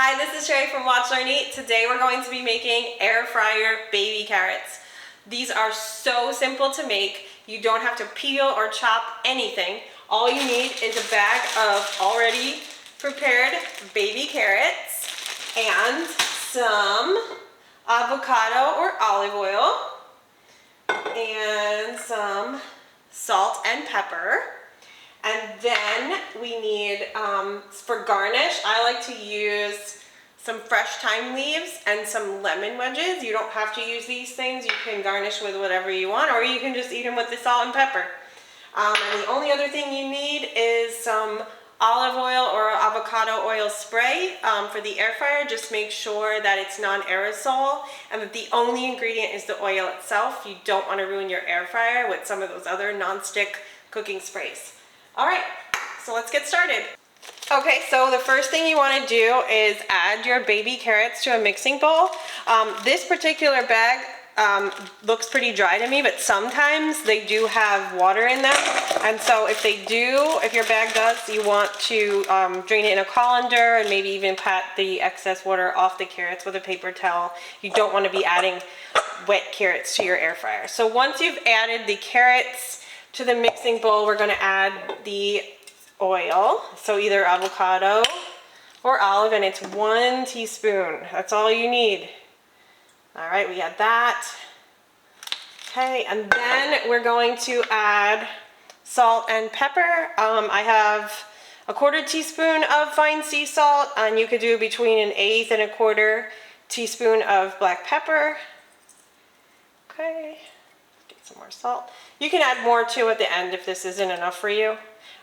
Hi, this is Sherry from Watch Learn Eat. Today we're going to be making air fryer baby carrots. These are so simple to make. You don't have to peel or chop anything. All you need is a bag of already prepared baby carrots and some avocado or olive oil and some salt and pepper. And then we need, for garnish, I like to use some fresh thyme leaves and some lemon wedges. You don't have to use these things. You can garnish with whatever you want, or you can just eat them with the salt and pepper. And the only other thing you need is some olive oil or avocado oil spray for the air fryer. Just make sure that it's non-aerosol and that the only ingredient is the oil itself. You don't want to ruin your air fryer with some of those other non-stick cooking sprays. All right, so let's get started. Okay, so the first thing you want to do is add your baby carrots to a mixing bowl. This particular bag looks pretty dry to me, but sometimes they do have water in them. And so if your bag does, you want to drain it in a colander and maybe even pat the excess water off the carrots with a paper towel. You don't want to be adding wet carrots to your air fryer. So once you've added the carrots to the mixing bowl, we're going to add the oil, so either avocado or olive, and it's 1 teaspoon. That's all you need. All right, we add that. Okay, and then we're going to add salt and pepper. I have a 1/4 teaspoon of fine sea salt, and you could do between 1/8 and 1/4 teaspoon of black pepper. Okay, get some more salt. You can add more too at the end if this isn't enough for you,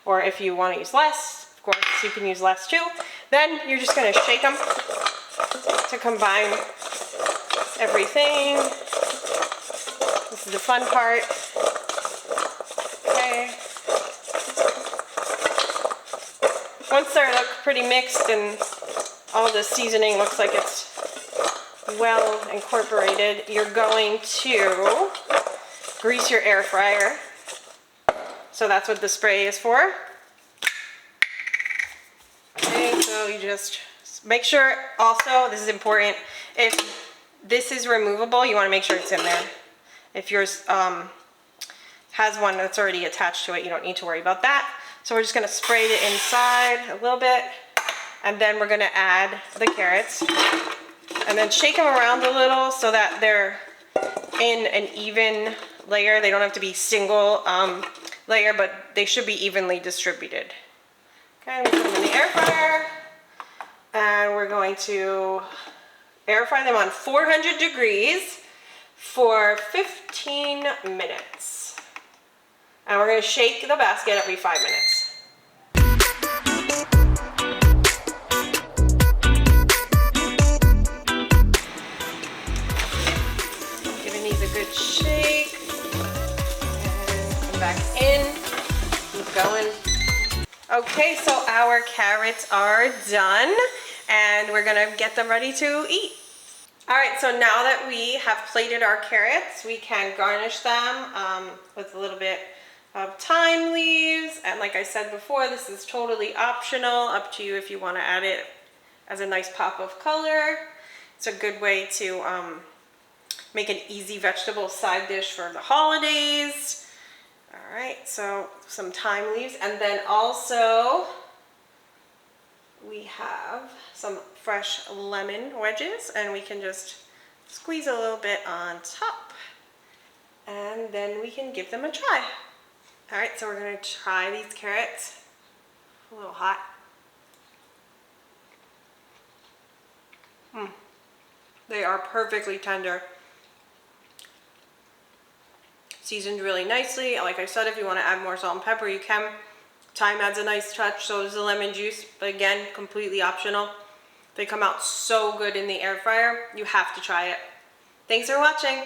or if you want to use less, of course you can use less too. Then you're just going to shake them to combine everything. This is the fun part. Okay. Once they look pretty mixed and all the seasoning looks like it's well incorporated, you're going to grease your air fryer. So that's what the spray is for. Okay, so you just make sure, also, this is important, if this is removable, you want to make sure it's in there. If yours has one that's already attached to it, you don't need to worry about that. So we're just going to spray it inside a little bit, and then we're going to add the carrots, and then shake them around a little so that they're in an even layer. They don't have to be single layer, but they should be evenly distributed. Okay, we put them in the air fryer, and we're going to air fry them on 400 degrees for 15 minutes. And we're going to shake the basket every 5 minutes. Giving these a good shake. And come back in. Keep going. Okay, so our carrots are done, and we're gonna get them ready to eat. All right, so now that we have plated our carrots, we can garnish them with a little bit of thyme leaves. And like I said before, this is totally optional, up to you if you want to add it as a nice pop of color. It's a good way to make an easy vegetable side dish for the holidays. All right, so some thyme leaves, and then also we have some fresh lemon wedges, and we can just squeeze a little bit on top, and then we can give them a try. All right, so we're going to try these carrots. A little hot. They are perfectly tender. Seasoned really nicely. Like I said, if you want to add more salt and pepper, you can. Thyme adds a nice touch, so does the lemon juice, but again, completely optional. They come out so good in the air fryer. You have to try it. Thanks for watching.